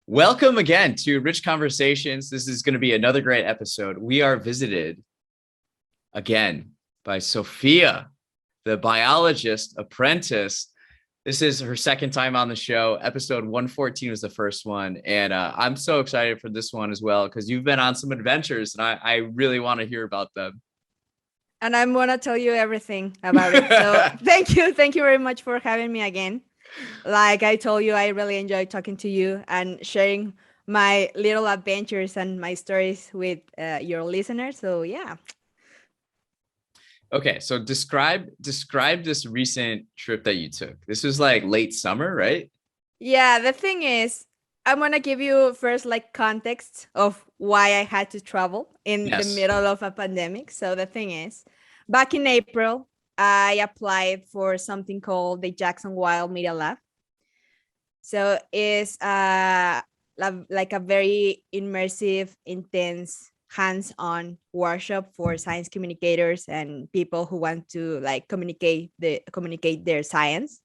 Welcome again to Rich Conversations. This is going to be another great episode. We are visited again by Sofia, the biologist apprentice. This is her second time on the show. Episode 114 was the first one. And I'm so excited for this one as well, because you've been on some adventures and I really want to hear about them. And I'm going to tell you everything about it. So thank you. Thank you very much for having me again. Like I told you, I really enjoy talking to you and sharing my little adventures and my stories with your listeners. So yeah. Okay, so describe this recent trip that you took. This was like late summer, right? Yeah, the thing is, I'm gonna give you first like context of why I had to travel in the Yes. middle of a pandemic. So the thing is, back in April, I applied for something called the Jackson Wild Media Lab. So it's like a very immersive, intense, hands-on workshop for science communicators and people who want to like communicate their science.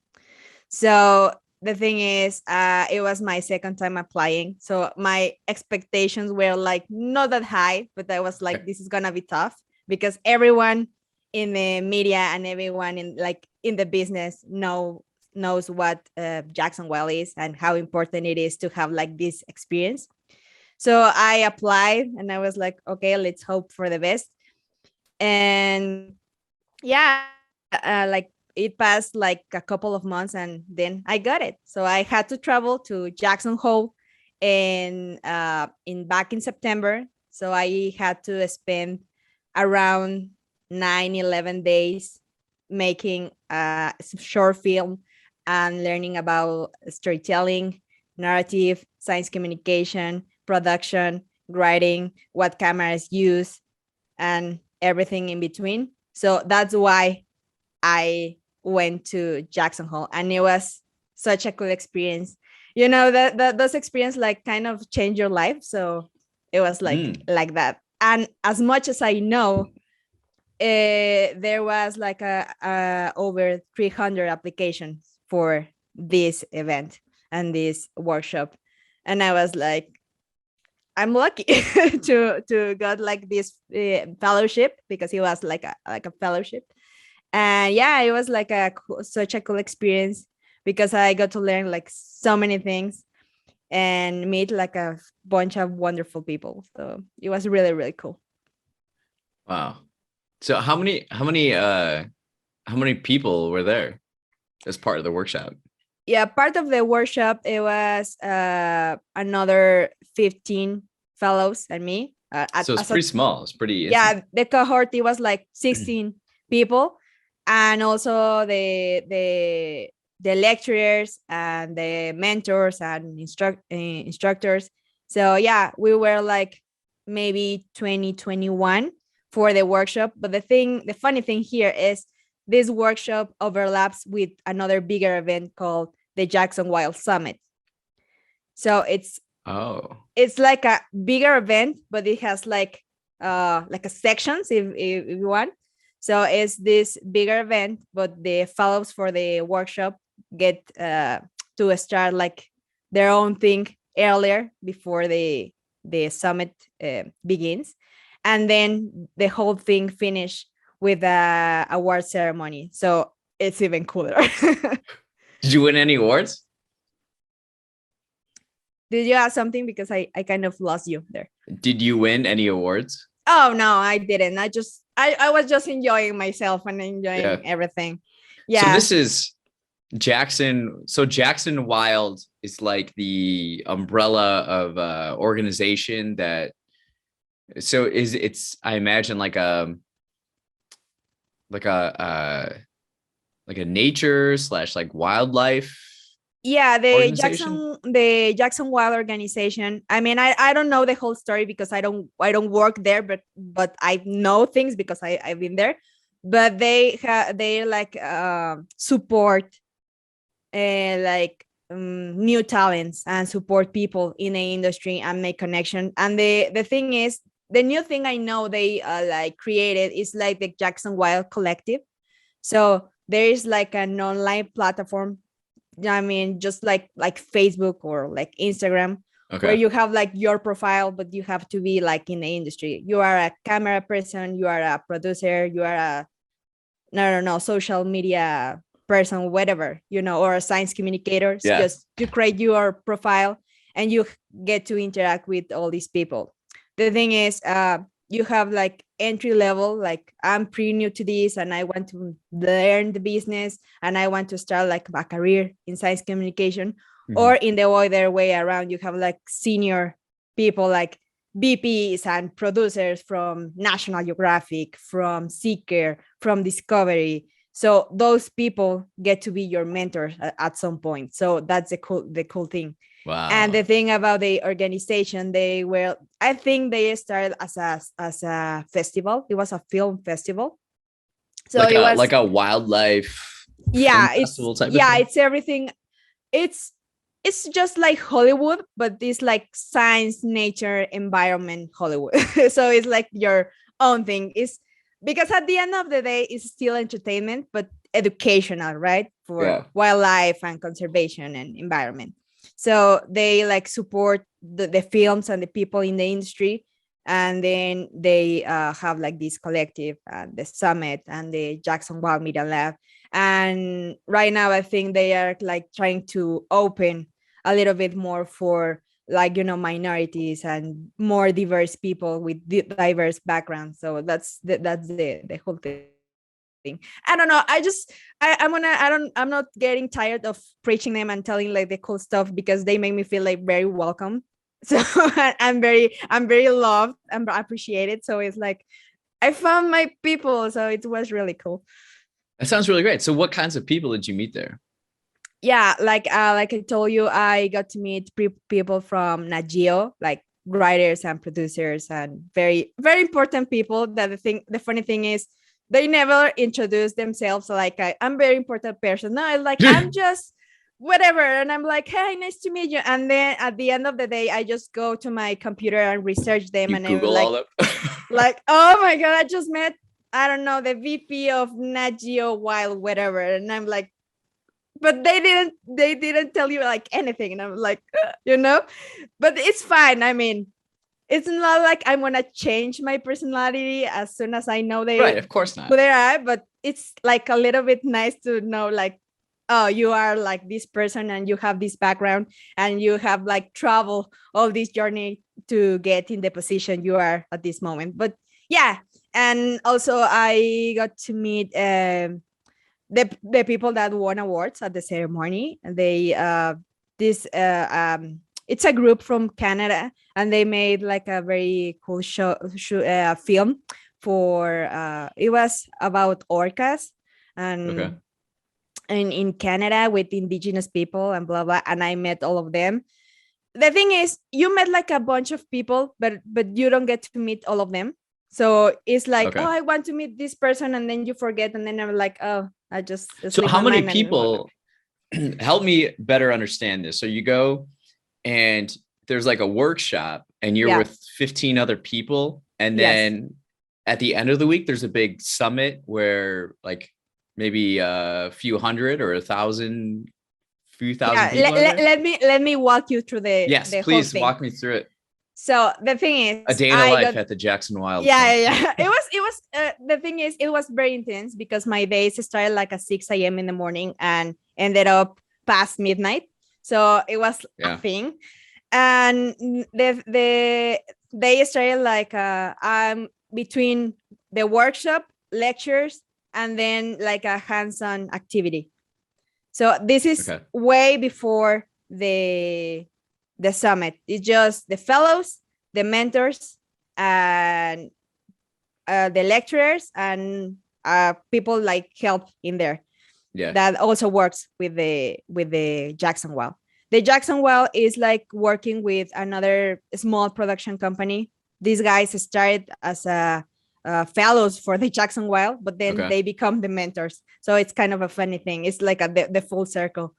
So the thing is, it was my second time applying. So my expectations were like not that high, but I was like, this is gonna be tough because everyone in the media and everyone in the business knows what Jackson Well is and how important it is to have like this experience. So I applied and I was like, okay, let's hope for the best. And yeah, like it passed like a couple of months and then I got it. So I had to travel to Jackson Hole in back in September. So I had to spend around 9-11 days making a short film and learning about storytelling, narrative, science communication, production, writing, what cameras use, and everything in between. So that's why I went to Jackson Hole, and it was such a cool experience. You know that those experiences like kind of change your life. So it was like that. And as much as I know, there was like a over 300 applications for this event and this workshop, and I was like, I'm lucky to got like this fellowship because it was like a fellowship. And yeah, it was like such a cool experience because I got to learn like so many things and meet like a bunch of wonderful people. So it was really, really cool. Wow. So how many people were there as part of the workshop? Yeah, part of the workshop, it was another 15 fellows and me. So it's pretty small. It's pretty intimate. Yeah, the cohort, it was like 16 people. And also the lecturers and the mentors and instructors. So yeah, we were like maybe 2021 for the workshop. But the funny thing here is this workshop overlaps with another bigger event called the Jackson Wild Summit. So it's like a bigger event, but it has like a sections if you want. So it's this bigger event, but the fellows for the workshop get to start like their own thing earlier before the summit begins, and then the whole thing finish with a award ceremony. So it's even cooler. Did you win any awards? Did you ask something? Because I kind of lost you there. Did you win any awards? Oh no, I didn't. I was just enjoying myself and enjoying everything. Yeah. So this is Jackson. So Jackson Wild is like the umbrella of organization that. So it's I imagine like a nature / like wildlife. Yeah, the Jackson Wild organization. I mean, I don't know the whole story because I don't work there, but I know things because I've been there. But they like support like new talents and support people in the industry and make connection. And the thing is, the new thing I know they like created is like the Jackson Wild Collective. So there is like an online platform. I mean, just like Facebook or like Instagram, where Okay. you have like your profile, but you have to be like in the industry. You are a camera person, you are a producer, you are a no social media person, whatever, or a science communicators. Yeah. Just you create your profile and you get to interact with all these people. The thing is, you have like entry level, like I'm pretty new to this and I want to learn the business and I want to start like a career in science communication. Or in the other way around, you have like senior people like VPs and producers from National Geographic, from Seeker, from Discovery. So those people get to be your mentors at some point. So that's the cool thing. And the Wow. thing about the organization, I think they started as a festival. It was a film festival. So Like it a was, wildlife film festival type of thing. it's everything. It's it's just like Hollywood, but it's like science, nature, environment, Hollywood. So it's like your own thing. It's because at the end of the day, it's still entertainment, but educational, right? For Yeah. wildlife and conservation and environment. So they like support the films and the people in the industry. And then they have like this collective, the summit and the Jackson Wild Media Lab. And right now I think they are like trying to open a little bit more for like minorities and more diverse people with diverse backgrounds. So that's the whole thing. I don't know, I'm not getting tired of preaching them and telling like the cool stuff, because they make me feel like very welcome. So I'm very loved and appreciated. So it's like I found my people, so it was really cool. That sounds really great. So what kinds of people did you meet there? Yeah, like I told you, I got to meet people from Nat Geo, like writers and producers, and very very important people. The funny thing is, they never introduce themselves like I'm very important person. No, it's like I'm just whatever, and I'm like, hey, nice to meet you. And then at the end of the day, I just go to my computer and research them, You and I'm Google all like, that. oh my god, I just met, I don't know, the VP of Nat Geo Wild, whatever, and I'm like, but they didn't tell you like anything, and I'm like, but it's fine. I mean, it's not like I'm gonna change my personality as soon as I know Right. they Of course who not. they are, but it's like a little bit nice to know, like, oh, you are like this person and you have this background and you have like traveled all this journey to get in the position you are at this moment. But yeah, and also I got to meet the people that won awards at the ceremony. They this it's a group from Canada, and they made like a very cool film for it was about orcas Okay. and in Canada with indigenous people and blah blah. And I met all of them. The thing is, you met like a bunch of people, but you don't get to meet all of them. So it's like, oh, Okay. I want to meet this person, and then you forget, and then I'm like, oh, I just So sleep how my many mind and whatever. people help me better understand this? So you go and there's like a workshop and you're Yeah. with 15 other people. And Yes. then at the end of the week, there's a big summit where like maybe a few hundred or few thousand Yeah. people are there. Let me walk you through the Yes, the whole please thing. walk me through it. So the thing A is, day in the I life got, at the Jackson Wild yeah, Summit. yeah, yeah. It was the thing is, it was very intense because my days started like at 6 a.m. in the morning and ended up past midnight. So it was a Yeah. thing. And they started like between the workshop, lectures, and then like a hands-on activity. So this is Okay. way before the summit. It's just the fellows, the mentors, and the lecturers, and people like help in there Yeah. that also works with the Jackson Well. The Jackson Well is like working with another small production company. These guys started as fellows for the Jackson Well, but then Okay. they become the mentors. So it's kind of a funny thing. It's like the full circle.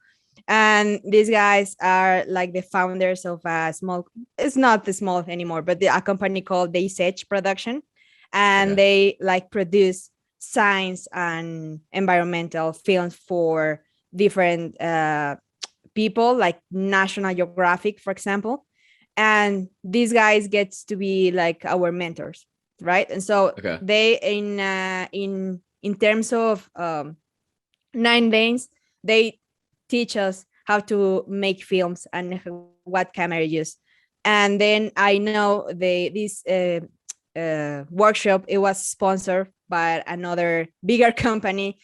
And these guys are like the founders of a small, it's not the small anymore, but a company called They Sedge Production. And Okay. they like produce science and environmental films for different people, like National Geographic, for example. and these guys gets to be like our mentors, right? And so Okay. they in terms of 9 days, they teach us how to make films and what camera use. And then I know this workshop, it was sponsored by another bigger company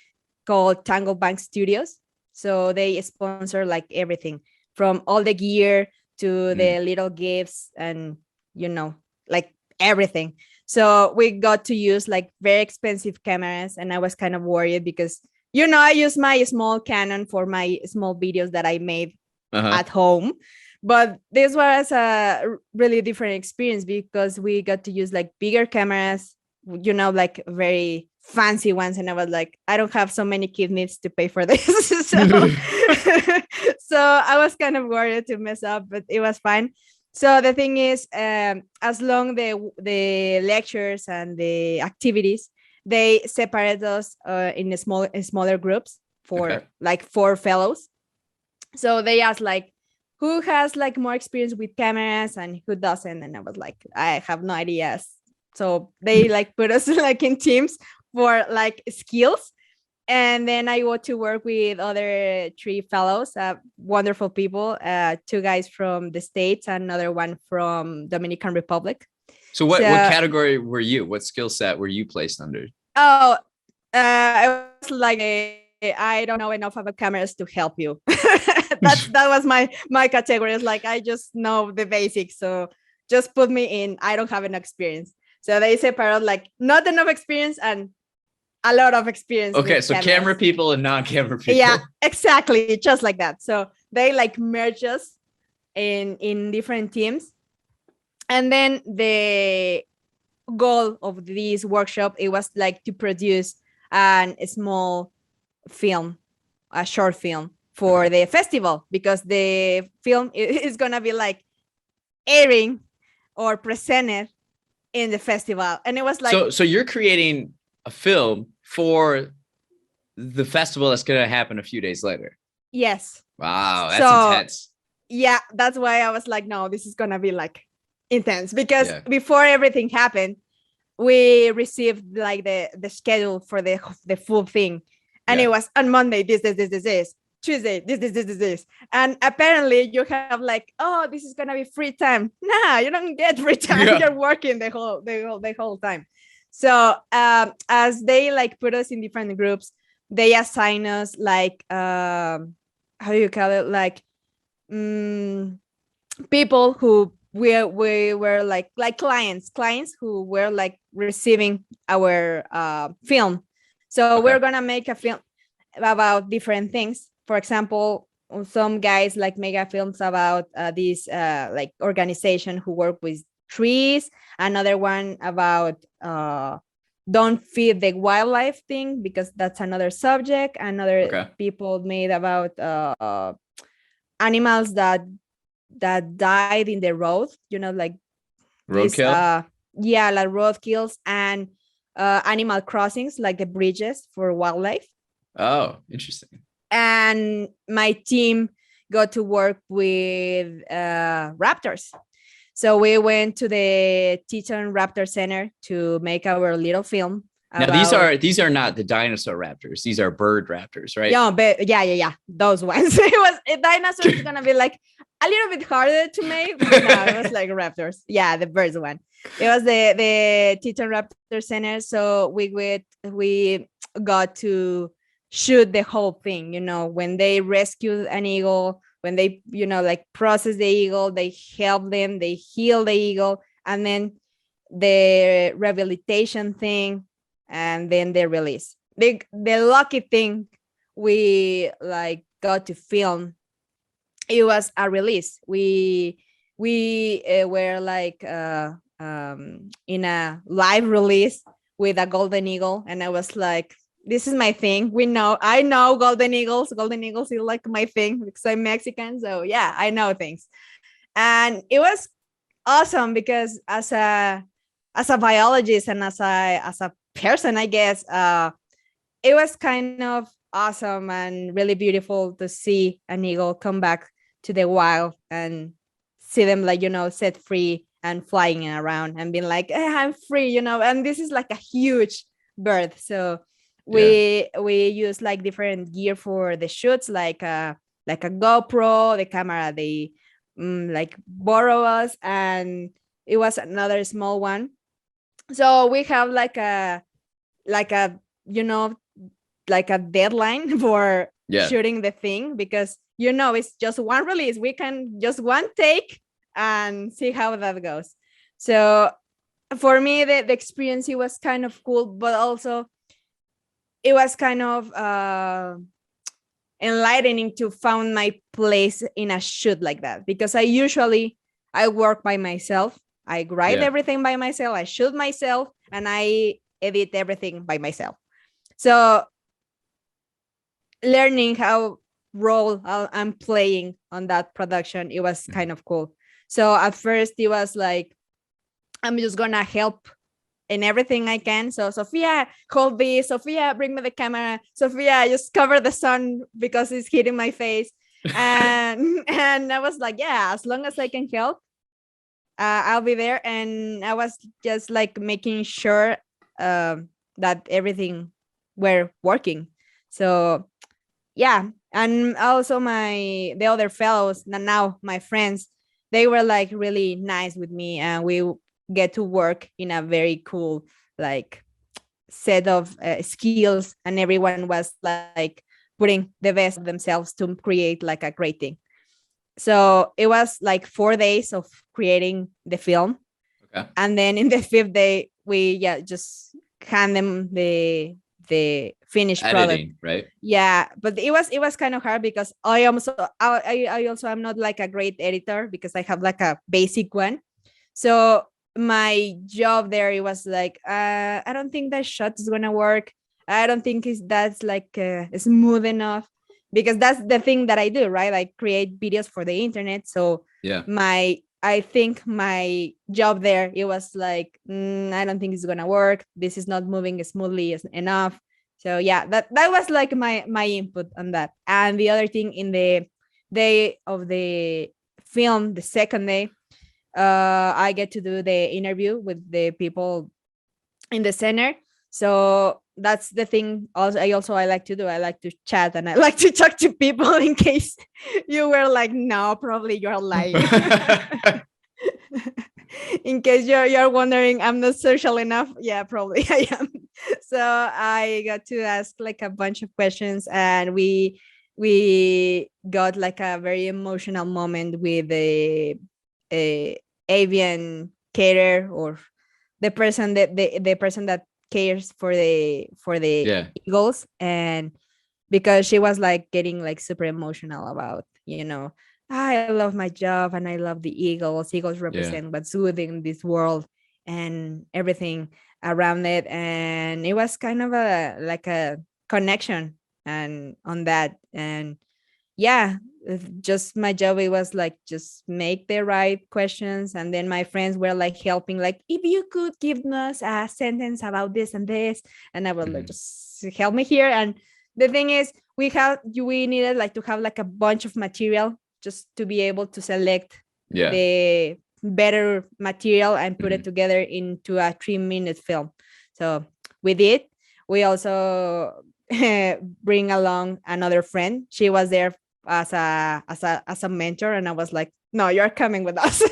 called Tangle Bank Studios. So they sponsor like everything from all the gear to the little gifts and, like everything. So we got to use like very expensive cameras, and I was kind of worried because, I use my small Canon for my small videos that I made at home. But this was a really different experience because we got to use like bigger cameras, like very fancy ones. And I was like, I don't have so many kidneys to pay for this. So, so I was kind of worried to mess up, but it was fine. So the thing is, as long the lectures and the activities, they separate us in smaller groups for like 4 fellows. So they asked like, who has like more experience with cameras and who doesn't? And I was like, I have no idea. So they like put us like in teams for like skills. And then I got to work with other 3 fellows, wonderful people, 2 guys from the States, and another one from Dominican Republic. So what category were you? What skill set were you placed under? Oh, it was like I don't know enough about cameras to help you. That was my category. It's like, I just know the basics. So just put me in. I don't have enough experience. So they separate like not enough experience and a lot of experience. Okay, so cameras. Camera people and non-camera people. Yeah, exactly. Just like that. So they like merge us in different teams. And then the goal of this workshop, it was like to produce a small film, a short film for the festival, because the film is gonna be like airing or presented in the festival. And it was like, so you're creating a film for the festival that's going to happen a few days later. Yes. Wow, that's intense. Yeah, that's why I was like, no, this is gonna be like intense, because before everything happened, we received like the schedule for the full thing, and it was on Monday this, Tuesday this, and apparently you have like, oh, this is gonna be free time. Nah, you don't get free time. You're working the whole time. So as they like put us in different groups, they assign us like how do you call it, like people who we were like clients who were like receiving our film. So we're gonna make a film about different things. For example, some guys like make a films about this like organization who work with trees. Another one about don't feed the wildlife thing, because that's another subject. Another people made about animals that died in the road, like roadkill. Like roadkills and animal crossings, like the bridges for wildlife. Oh, interesting. And my team got to work with raptors. So we went to the Teton Raptor Center to make our little film. Now these are not the dinosaur raptors. These are bird raptors, right? Yeah, but yeah, those ones. Dinosaurs is gonna be like a little bit harder to make. But no, it was like raptors. Yeah, the birds one. It was the Teton Raptor Center. So we got to shoot the whole thing. When they rescue an eagle, when they like process the eagle, they help them, they heal the eagle, and then the rehabilitation thing, and then the release. The lucky thing, we like got to film, it was a release. We were like in a live release with a golden eagle, and I was like, this is my thing. I know golden eagles is like my thing because I'm Mexican. So yeah, I know things. And it was awesome because as a biologist and as a person, I guess, it was kind of awesome and really beautiful to see an eagle come back to the wild and see them like, set free and flying around and being like, I'm free, and this is like a huge bird. So Yeah. we use like different gear for the shoots, like a GoPro, the camera they like borrow us, and it was another small one. So we have like a you know like a deadline for Yeah. shooting the thing, because it's just one release. We can just one take and see how that goes. So for me, the experience, it was kind of cool, but also it was kind of enlightening to find my place in a shoot like that, because I work by myself. I write Yeah. everything by myself, I shoot myself, and I edit everything by myself. So learning how role I'm playing on that production, it was kind of cool. So at first it was like, I'm just gonna help in everything I can. So Sofia, hold this. Sofia, bring me the camera. Sofia, just cover the sun because it's hitting my face. And and I was like, yeah, as long as I can help, I'll be there. And I was just like making sure that everything were working. So yeah, and also the other fellows, now my friends, they were like really nice with me, and we get to work in a very cool like set of skills, and everyone was like putting the best of themselves to create like a great thing. So it was like 4 days of creating the film. Okay. And then in the fifth day, we just hand them the finished product. Editing, right? Yeah, but it was kind of hard, because I also am not like a great editor, because I have like a basic one. So my job there, it was like, I don't think that shot is gonna work. I don't think that's like smooth enough, because that's the thing that I do, right? I create videos for the internet. So Yeah. I think my job there, it was like, I don't think it's gonna work. This is not moving smoothly enough. So yeah, that was like my input on that. And the other thing, in the day of the film, the second day, I get to do the interview with the people in the center. So that's the thing. I like to do. I like to chat, and I like to talk to people, in case you were like, no, probably you're lying. In case you're wondering, I'm not social enough. Yeah, probably I am. So I got to ask like a bunch of questions, and we got like a very emotional moment with a avian caterer, or the person that cares for the Yeah. eagles. And because she was like getting like super emotional about, I love my job, and I love the eagles Yeah. represent what's good in this world, and everything around it. And it was kind of a connection and on that. And yeah, just my job, it was like, just make the right questions. And then my friends were like helping, like, if you could give us a sentence about this and this. And I was like, just help me here. And the thing is, we needed like to have like a bunch of material, just to be able to select Yeah. the better material and put it together into a 3-minute film. So we did. We also bring along another friend. She was there as a mentor, and I was like, no, you're coming with us.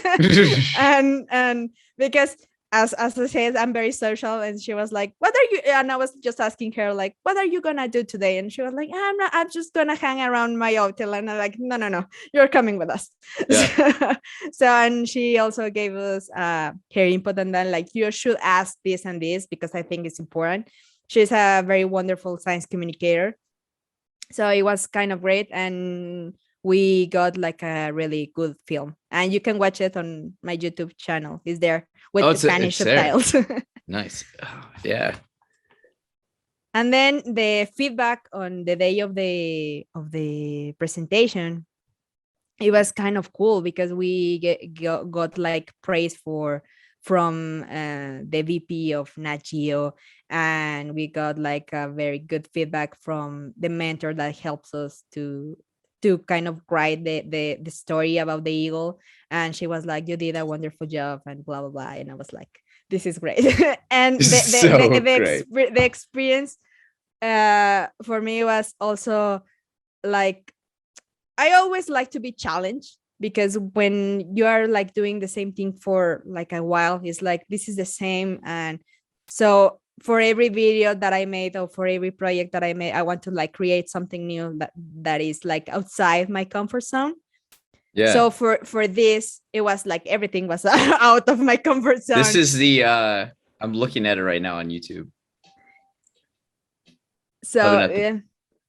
and because as I said, I'm very social. And she was like, what are you, and I was just asking her like, what are you gonna do today? And she was like, I'm just gonna hang around my hotel. And I'm like, no, you're coming with us. Yeah. So and she also gave us her input, and then like, you should ask this and this, because I think it's important. She's a very wonderful science communicator. So it was kind of great, and we got like a really good film. And you can watch it on my YouTube channel. It's there with the Spanish subtitles. Nice. Oh, yeah. And then the feedback on the day of the presentation, it was kind of cool, because we got like praise from the VP of Nat Geo, and we got like a very good feedback from the mentor that helps us to to kind of write the story about the eagle, and she was like, you did a wonderful job and blah blah blah, and I was like, this is great. And the experience for me was also like, I always like to be challenged, because when you are like doing the same thing for like a while, it's like this is the same. And so for every video that I made, or for every project that I made, I want to like create something new that is like outside my comfort zone. Yeah. So for this, it was like everything was out of my comfort zone. This is the I'm looking at it right now on YouTube. So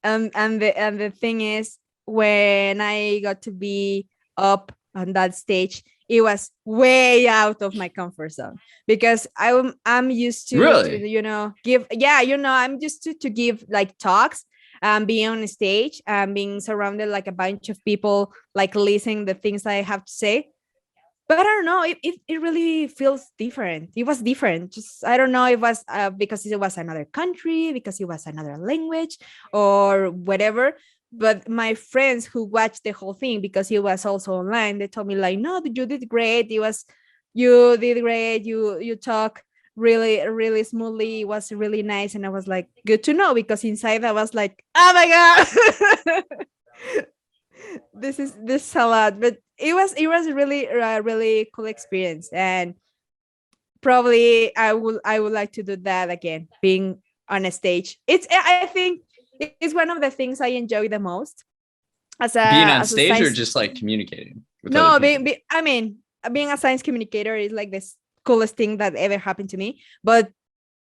and the thing is, when I got to be up on that stage, it was way out of my comfort zone, because I'm used to, really? I'm used to give like talks and be on stage and being surrounded like a bunch of people, like listening the things I have to say. But I don't know, it really feels different. It was different. Just, I don't know, it was because it was another country, because it was another language or whatever. But my friends who watched the whole thing, because it was also online, they told me like, no, you did great. You did great. You talk really, really smoothly. It was really nice. And I was like, good to know, because inside I was like, oh my God, this is a lot. But it was really really cool experience, and probably I would like to do that again, being on a stage. I think it's one of the things I enjoy the most as a being on stage, or just like communicating with no being a science communicator is like the coolest thing that ever happened to me. But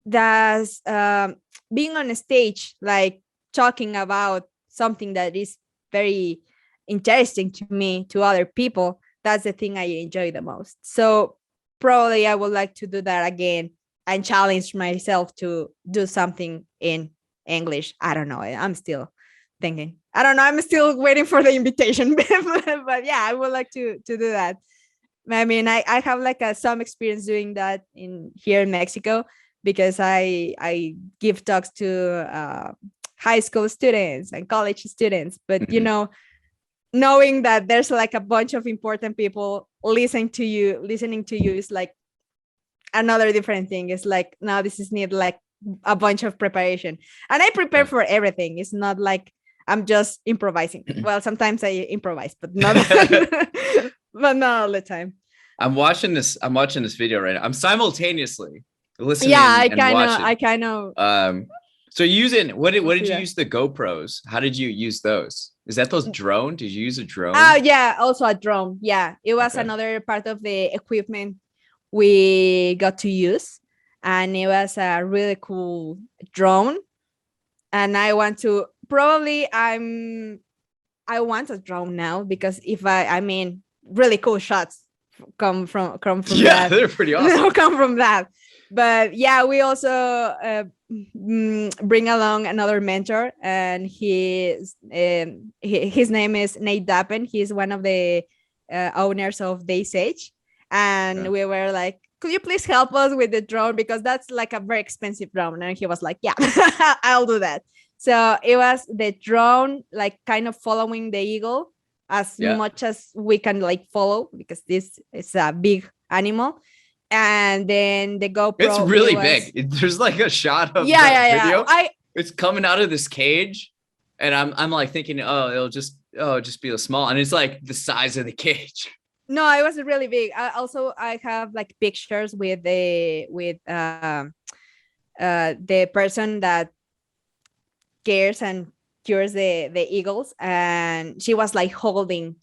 that's being on a stage, like talking about something that is very interesting to me, to other people, that's the thing I enjoy the most. So probably I would like to do that again and challenge myself to do something in English. I don't know, I'm still thinking, I don't know, I'm still waiting for the invitation. But yeah, I would like to do that. I mean, I have like some experience doing that here in Mexico, because I give talks to high school students and college students. But knowing that there's like a bunch of important people listening to you is like another different thing. It's like, now this is need like a bunch of preparation, and I prepare for everything. It's not like I'm just improvising. Well, sometimes I improvise, but not but not all the time. I'm watching this video right now. I'm simultaneously listening. Yeah, I kind of. So using what did you use the GoPros? How did you use those? Is that those drone? Did you use a drone? Oh yeah, also a drone. Yeah, it was another part of the equipment we got to use, and it was a really cool drone. And I want to I want a drone now, because if I mean, really cool shots come from yeah, that. They're pretty awesome. Come from that. But yeah, we also bring along another mentor, and his name is Nate Dappen. He's one of the owners of Daysage, and we were like, could you please help us with the drone, because that's like a very expensive drone? And he was like, yeah, I'll do that. So it was the drone, like kind of following the eagle as much as we can like follow, because this is a big animal. And then the GoPro, it's really big. There's like a shot of the video. It's coming out of this cage, and I'm like thinking, oh, it'll just be a small, and it's like the size of the cage. No, it was really big. I have like pictures with the person that cares and cures the eagles, and she was like holding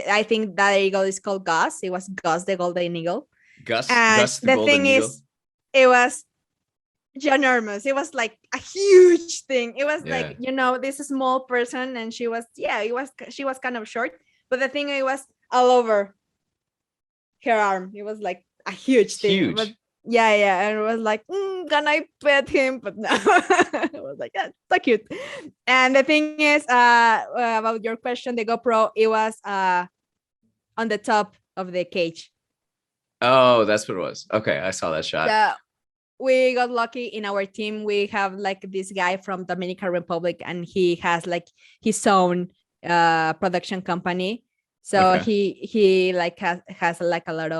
I think that eagle is called Gus. It was Gus, the golden eagle. Gus the thing is, it was ginormous. It was like a huge thing. It was like, this small person, and she was kind of short, but the thing, it was all over her arm. It was like a huge thing. But and it was like, can I pet him? But no. I was like, that's so cute. And the thing is, about your question, the GoPro, it was on the top of the cage. Oh, that's what it was. Okay, I saw that shot. Yeah, we got lucky in our team. We have like this guy from Dominican Republic, and he has like his own production company. So Okay. he like has like a lot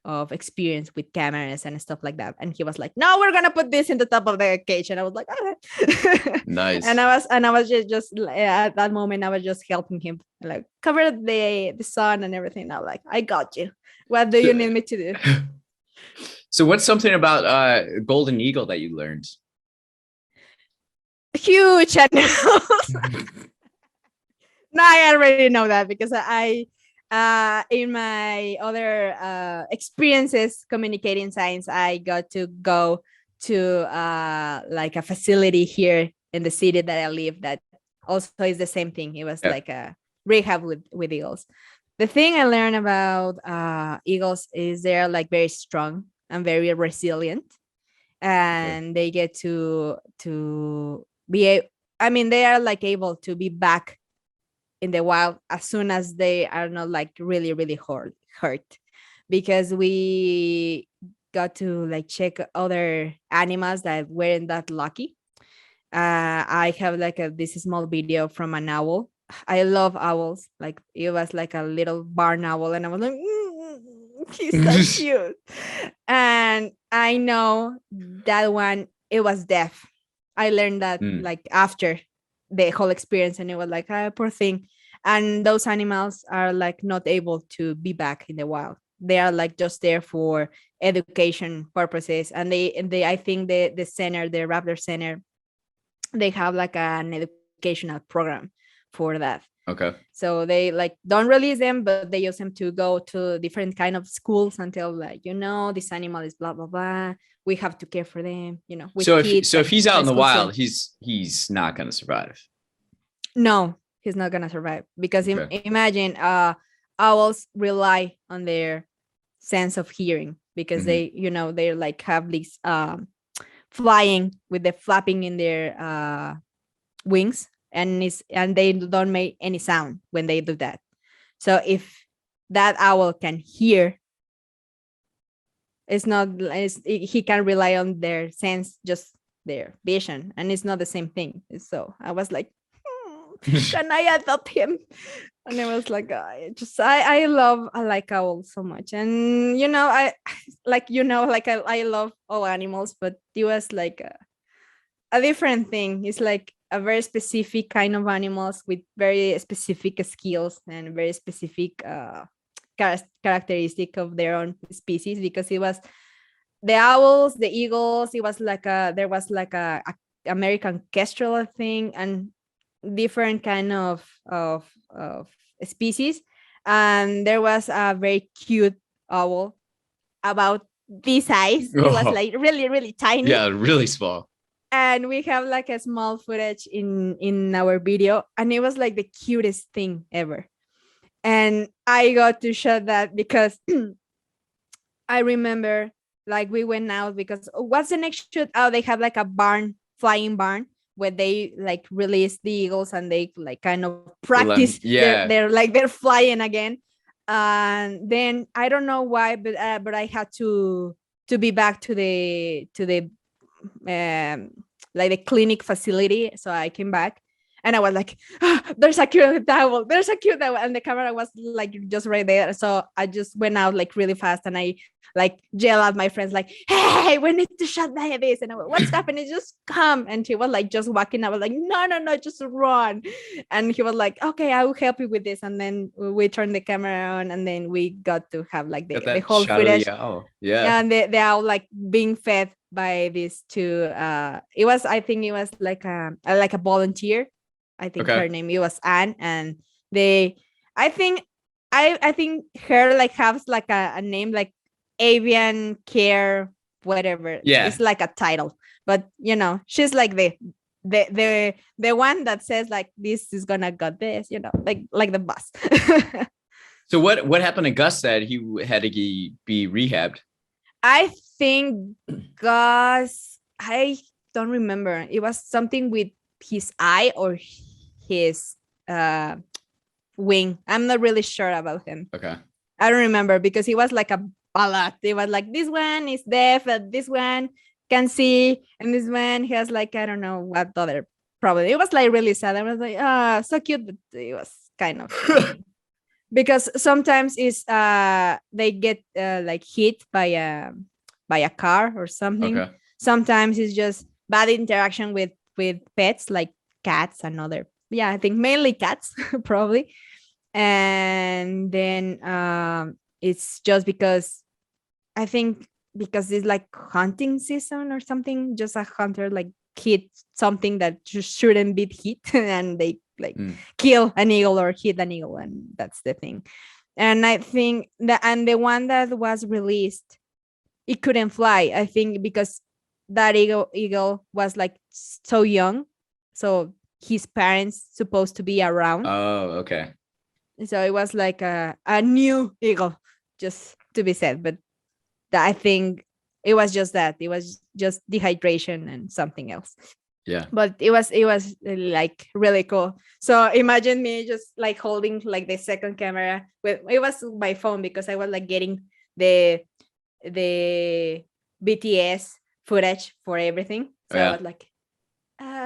of experience with cameras and stuff like that. And he was like, "No, we're gonna put this in the top of the cage." And I was like, "Okay." Nice. And I was just at that moment, I was just helping him, like cover the sun and everything. I was like, "I got you. What do you So, need me to do?" so what's something about golden eagle that you learned? Huge animals. No, I already know that because I in my other experiences communicating science, I got to go to like a facility here in the city that I live that also is the same thing. It was Yeah. like a rehab with eagles. The thing I learned about eagles is they're like very strong and very resilient, Okay. and they get to be I mean, they are like able to be back in the wild as soon as they are not like really hurt, because we got to like check other animals that weren't that lucky. I have like this small video from an owl. I love owls. Like it was like a little barn owl, and I was like, he's so cute. And I know that one, it was deaf. I learned that Mm, like after the whole experience, and it was like, ah, poor thing. And those animals are like not able to be back in the wild. They are like just there for education purposes, and they I think the center, the Raptor Center, they have like an educational program for that. okay. So they like don't release them, but they use them to go to different kind of schools until like, this animal is blah blah blah. We have to care for them, with So kids if and he's out high in the school wild, students. he's not gonna survive. No, he's not gonna survive because Okay. imagine owls rely on their sense of hearing because Mhm. they're like have this flying with the flapping in their wings, and they don't make any sound when they do that. So if that owl can hear, he can rely on their sense, just their vision, and it's not the same thing. So I was like, can I adopt him? And it was like, I like owls so much. And I I love all animals, but it was like a different thing. It's like a very specific kind of animals with very specific skills and very specific characteristic of their own species, because it was the owls, the eagles. It was like there was like a American kestrel thing, and different kind of species. And there was a very cute owl about this size. It was Oh, like really tiny. yeah, really small. And we have like a small footage in our video, and it was like the cutest thing ever. And I got to show that because I remember like we went out because what's the next shoot? Oh, they have like a flying barn, where they like release the eagles and they like kind of practice Yeah. they're flying again. And then I don't know why, but I had to be back to the like the clinic facility. So I came back, and I was like, there's a cute towel, and the camera was like just right there. So I just went out like really fast, and I like yell at my friends like, hey, we need to shut this. And I went, what's happening? Just come. And he was like just walking. I was like, no, just run. And he was like, okay, I will help you with this. And then we turned the camera on, and then we got to have like Got the that whole shot of footage. the owl. Yeah. And they are like being fed by these two. I think it was like a volunteer. I think Okay. her name, it was Anne. And they I think I think her like has like a name like avian care whatever. Yeah. It's like a title, but she's like the one that says like, this is gonna got this, like the boss. So what happened to Gus that he had to be rehabbed? I think Gus, I don't remember. It was something with his eye or his wing. I'm not really sure about him. Okay. I don't remember because he was like a ballad. It was like, this one is deaf, and this one can see, and this one has like, I don't know what other probably. It was like really sad. I was like, so cute, but it was kind of because sometimes it's they get like hit by a car or something. Okay. Sometimes it's just bad interaction with pets like cats and other. Yeah, I think mainly cats probably. And then it's just because I think because it's like hunting season or something, just a hunter like hit something that just shouldn't be hit and they like kill an eagle or hit an eagle, and that's the thing. And I think that, and the one that was released, it couldn't fly, I think because that eagle was like so young, so his parents supposed to be around, Oh, okay. so it was like a new eagle, just to be said. But I think it was just that. It was just dehydration and something else. Yeah. But it was like really cool. So imagine me just like holding like the second camera with, it was my phone because I was like getting the BTS footage for everything. So I was like,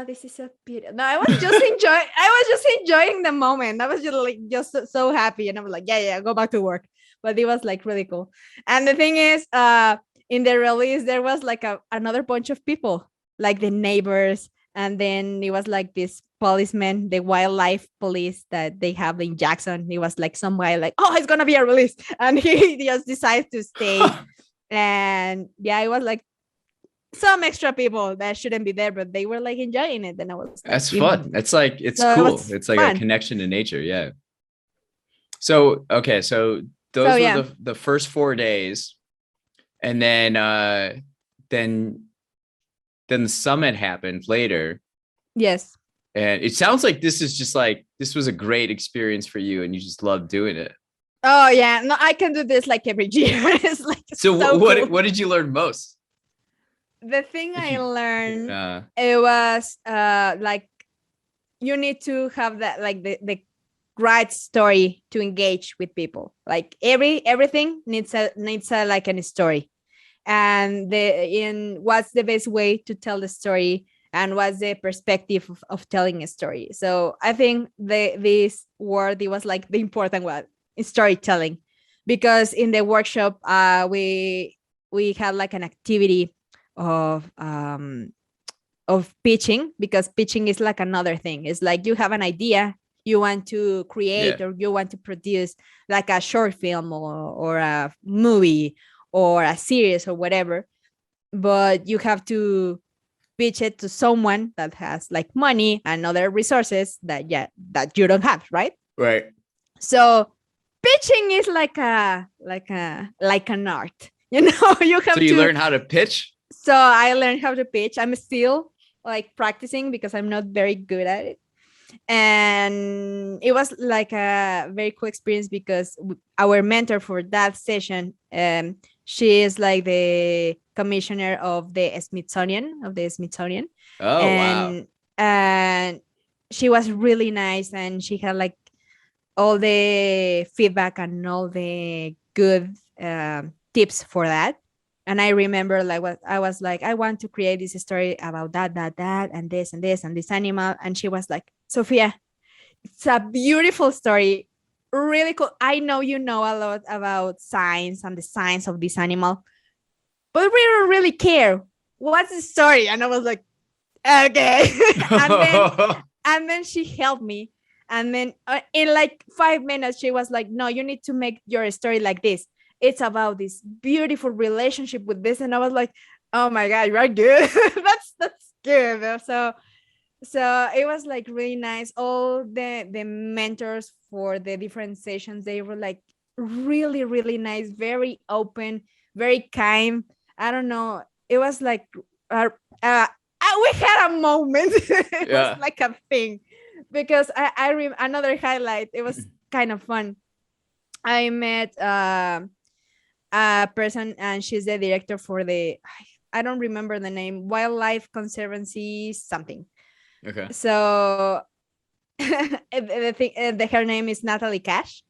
this is so beautiful. No, I was just enjoying the moment. I was just like so happy, and I was like, yeah, go back to work. But it was like really cool. And the thing is, in the release there was like another bunch of people, like the neighbors, and then it was like this policeman, the wildlife police that they have in Jackson. It was like some guy like, oh, it's gonna be a release, and he just decided to stay. And yeah, it was like some extra people that shouldn't be there, but they were like enjoying it. And I was like, that's fun. It's like, it's so cool. it It's like fun. a connection to nature. Yeah. So, okay. So those were the first 4 days. And then the summit happened later. Yes. And it sounds like this is just like, this was a great experience for you and you just loved doing it. Oh yeah. No, I can do this like every year. It's like, so what did you learn most? The thing I learned, it was like you need to have that like the right story to engage with people. Like everything needs a like a story, and what's the best way to tell the story, and what's the perspective of telling a story. So I think this word, it was like the important one, storytelling, because in the workshop we had like an activity of pitching, because pitching is like another thing. It's like you have an idea, you want to create or you want to produce like a short film or a movie or a series or whatever, but you have to pitch it to someone that has like money and other resources that you don't have, right? So pitching is like an art, you have so you learn how to pitch. So I learned how to pitch. I'm still like practicing because I'm not very good at it. And it was like a very cool experience because our mentor for that session, she is like the commissioner of the Smithsonian. Oh, wow. And she was really nice, and she had like all the feedback and all the good tips for that. And I remember like what I was like, I want to create this story about that, and this and this and this animal. And she was like, Sofia, it's a beautiful story. Really cool. I know you know a lot about science and the science of this animal, but we don't really care. What's the story? And I was like, okay. and then she helped me. And then in like 5 minutes, she was like, no, you need to make your story like this. It's about this beautiful relationship with this. And I was like, oh my God, you're good. that's good. So it was like really nice. All the mentors for the different sessions, they were like really, really nice, very open, very kind. I don't know. It was like, we had a moment. It was like a thing, because I another highlight. It was kind of fun. I met a person, and she's the director for the, I don't remember the name, Wildlife Conservancy something. Okay. So her name is Natalie Cash,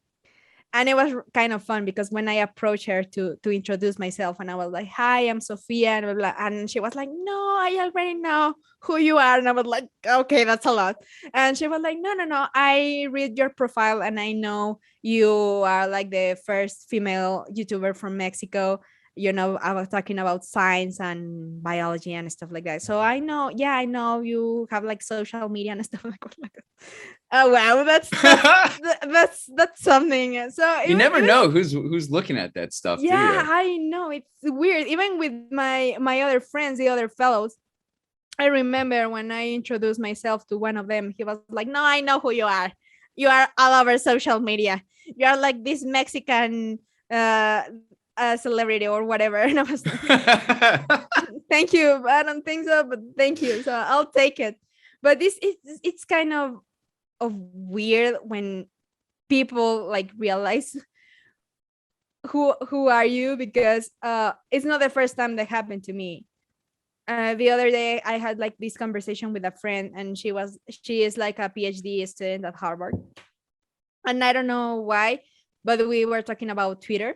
And it was kind of fun because when I approached her to introduce myself, and I was like, "Hi, I'm Sofia," and blah, blah, and she was like, "No, I already know who you are," and I was like, "Okay, that's a lot." And she was like, "No, no, no, I read your profile, and I know you are like the first female YouTuber from Mexico. You know, I was talking about science and biology and stuff like that. So I know, yeah, I know you have like social media and stuff like that." Oh wow, that's something. So You never it was, know who's looking at that stuff, do yeah, you? I know it's weird. Even with my other friends, the other fellows, I remember when I introduced myself to one of them, he was like, "No, I know who you are. You are all over social media. You are like this Mexican uh, celebrity or whatever." And I was like, "Thank you. I don't think so, but thank you. So I'll take it." But this is it's kind of weird when people like realize who are you, because it's not the first time that happened to me. The other day I had like this conversation with a friend, and she is like a PhD student at Harvard, and I don't know why, but we were talking about Twitter,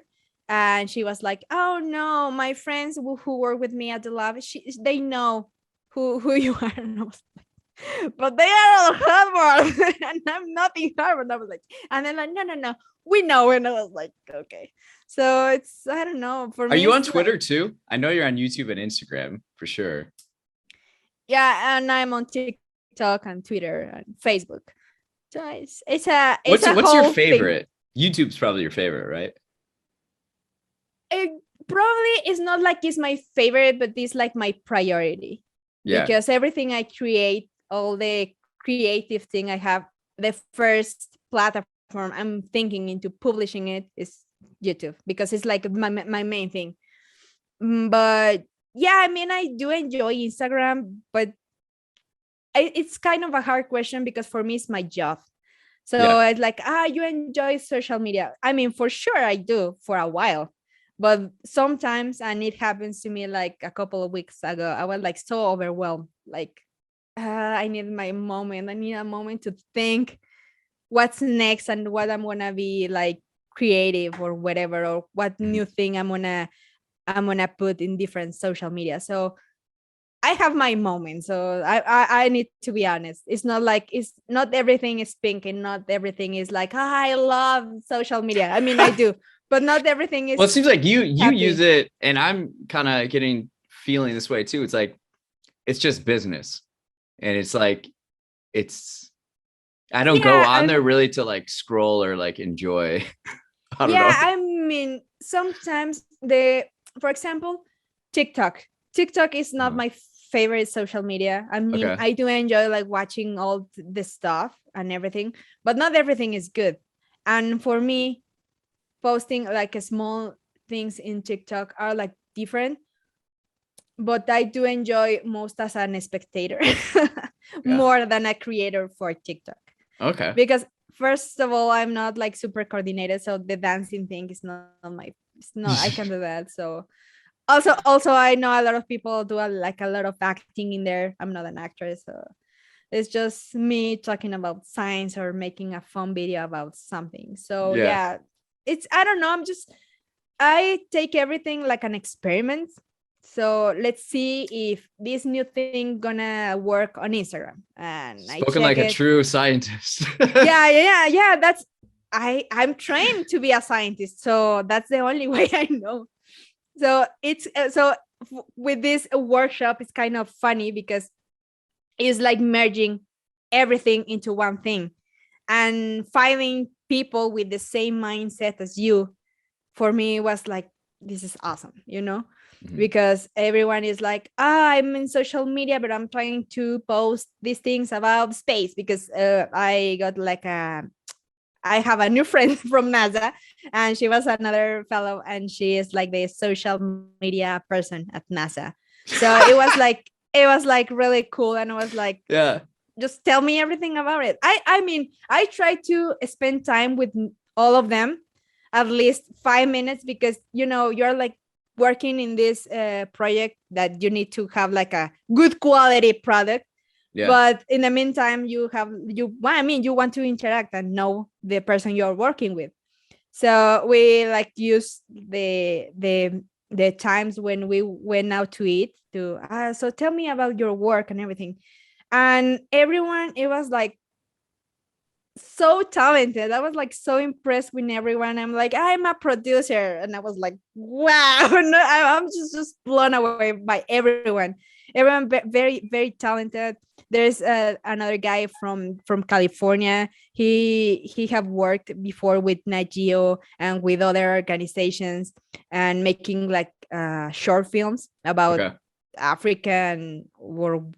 and she was like, "Oh no, my friends who work with me at the lab, they know who you are." And I was like, "But they are at Harvard and I'm not in Harvard." I was like, and then like, "No, no, no, we know." And I was like, "Okay." So it's, I don't know, for Are me you on it's like, Twitter too? I know you're on YouTube and Instagram for sure. yeah, and I'm on TikTok and Twitter and Facebook. So it's What's a what's your whole thing. favorite? YouTube's probably your favorite, right? It probably is not like it's my favorite, but it's like my priority, Yeah. because everything I create, all the creative thing I have, the first platform I'm thinking into publishing it is YouTube, because it's like my main thing. But yeah, I mean, I do enjoy Instagram, but it's kind of a hard question because for me it's my job. So Yeah. it's like, you enjoy social media. I mean, for sure I do for a while. But sometimes, and it happens to me like a couple of weeks ago, I was like so overwhelmed. Like, I need my moment. I need a moment to think what's next and what I'm gonna be like creative or whatever, or what Mhm. new thing I'm gonna put in different social media. So I have my moments, so I need to be honest. It's not like, it's not everything is pink, and not everything is like, I love social media. I mean, I do, but not everything Well, it is seems like you use happy. it, and I'm kind of getting feeling this way too. It's like it's just business, and it's like it's I don't go Yeah, on there really to like scroll or like enjoy. I don't yeah. know. I mean, sometimes for example, TikTok. TikTok is not Uh, my favorite social media. I mean, okay. I do enjoy like watching all the stuff and everything, but not everything is good. And for me, posting like a small things in TikTok are like different, but I do enjoy most as an spectator Yeah. more than a creator for TikTok. Okay. Because first of all, I'm not like super coordinated, so the dancing thing is not my, it's not, I can do that. So also I know a lot of people do like a lot of acting in there. I'm not an actress, so it's just me talking about science or making a fun video about something. So Yeah. yeah, it's, I don't know, I take everything like an experiment. So let's see if this new thing gonna work on Instagram, and I Spoken check like a it. true scientist. Yeah, yeah, yeah. That's, I'm trained to be a scientist, so that's the only way I know. So it's with this workshop, it's kind of funny because it's like merging everything into one thing, and finding people with the same mindset as you, for me was like, this is awesome, Mhm. because everyone is like, I'm in social media, but I'm trying to post these things about space, because I got like I have a new friend from NASA, and she was another fellow, and she is like the social media person at NASA. So it was like really cool, and I was like, Yeah. just tell me everything about it. I mean, I try to spend time with all of them, at least 5 minutes, because you're like working in this project that you need to have like a good quality product. Yeah. But in the meantime, you well, I mean, you want to interact and know the person you're working with. So we like use the times when we went out to eat to so tell me about your work and everything. And everyone, it was like so talented. I was like so impressed with everyone. I'm like, I'm a producer, and I was like, wow. No, I'm just blown away by everyone. Everyone very very talented. There's another guy from California. He have worked before with Nat Geo and with other organizations and making like short films about Okay. Africa and or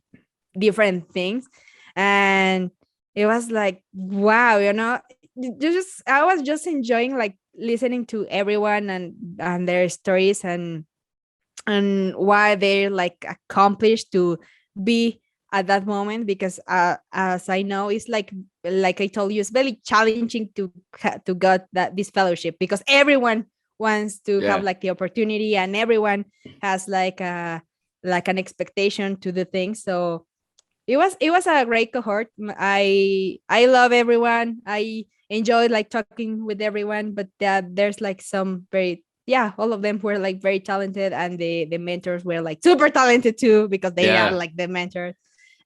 different things. And it was like, wow, just I was just enjoying like listening to everyone and their stories and why they're like accomplished to be at that moment, because as I know, it's like I told you, it's very challenging to get that this fellowship, because everyone wants to have Yeah. like the opportunity, and everyone has like an expectation to the thing. So it was a great cohort. I love everyone. I enjoyed like talking with everyone, but there's like some very, yeah, all of them were like very talented, and the mentors were like super talented too, because they are Yeah. like the mentors.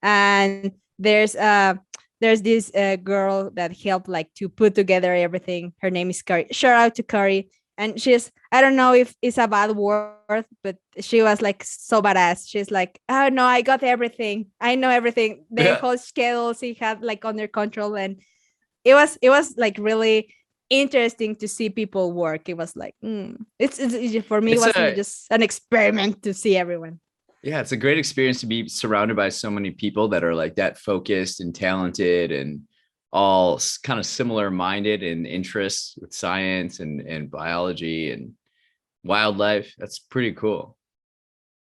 And there's this girl that helped like to put together everything. Her name is Kari. Shout out to Kari. And she's, I don't know if it's a bad word, but she was like so badass. She's like, oh no, I got everything. I know everything. The Yeah. whole schedule she had like under control. And it was like really interesting to see people work. It was like, for me, it It's was a just an experiment to see everyone. Yeah, it's a great experience to be surrounded by so many people that are like that focused and talented and all kind of similar minded in interests with science and biology and wildlife. That's pretty cool.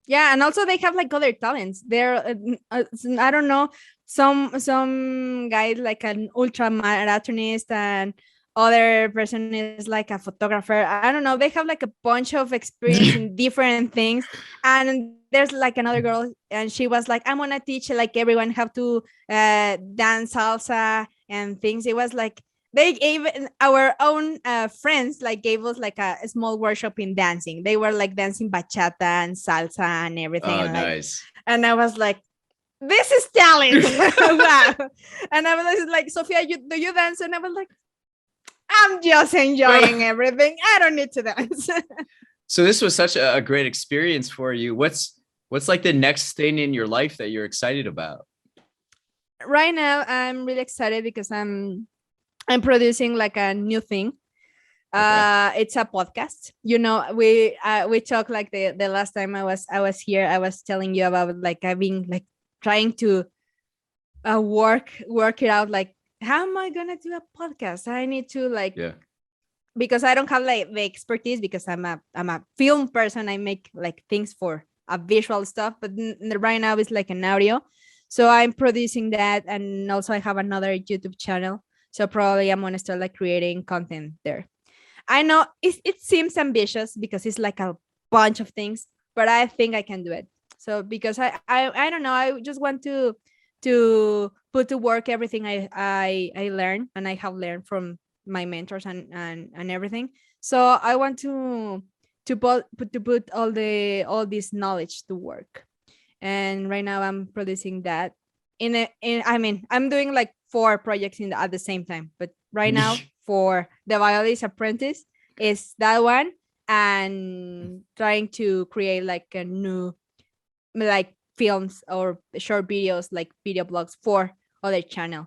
Yeah, and also they have like other talents. I don't know, some guy like an ultra marathonist, and other person is like a photographer. I don't know, they have like a bunch of experience in different things. And there's like another girl, and she was like, I'm gonna teach like everyone how to dance salsa and things. It was like they gave our own friends like gave us like a small workshop in dancing. They were like dancing bachata and salsa and everything, Oh, and like, nice. and I was like, this is talent. Wow. And I was like, Sofia, do you dance? And I was like, I'm just enjoying everything, I don't need to dance. So this was such a great experience for you. What's like the next thing in your life that you're excited about? Right now I'm really excited because I'm producing like a new thing. Okay. It's a podcast. We talked like the last time I was here. I was telling you about like I've been like trying to work it out, like how am I gonna do a podcast. I need to like, Yeah. because I don't have like the expertise, because I'm a film person. I make like things for a visual stuff, but right now it's like an audio. So I'm producing that, and also I have another YouTube channel. So probably I'm gonna start like creating content there. I know it seems ambitious because it's like a bunch of things, but I think I can do it. So because I don't know, I just want to put to work everything I learn, and I have learned from my mentors and everything. So I want to put all this knowledge to work. And right now I'm producing that I mean, I'm doing like 4 projects at the same time, but right now for the violist apprentice is that one, and trying to create like a new like films or short videos, like video blogs for other channel.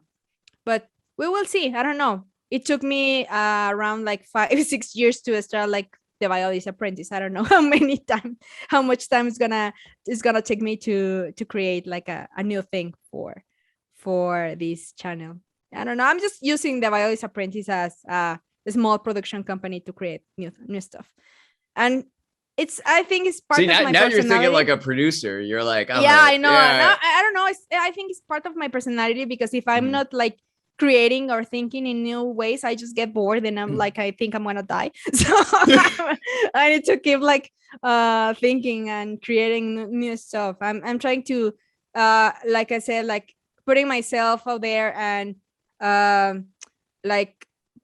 But we will see. I don't know, it took me around like 5 6 years to start like the violist apprentice. I don't know how much time it's gonna take me to create like a new thing for this channel. I don't know, I'm just using the violist apprentice as a small production company to create new stuff. And I think it's See, part of my now you're thinking like personality. a producer. You're like, Yeah, I know. yeah. Now I don't know. I think it's part of my personality, because if I'm Mhm. not like creating or thinking in new ways, I just get bored, and I'm like, I think I'm gonna die. So I need to keep like thinking and creating new stuff. I'm trying to like I said, like putting myself out there, and um like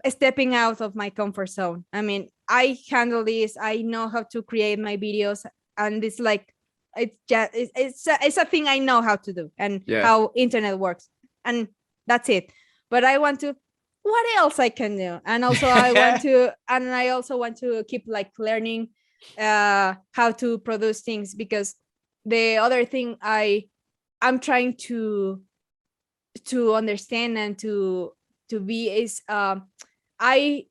stepping out of my comfort zone. I mean, I handle this. I know how to create my videos, and it's like it's just it's a thing I know how to do and how internet works, and that's it. But I want to. What else I can do? And also I also want to keep like learning how to produce things, because the other thing I'm trying to understand and to be is I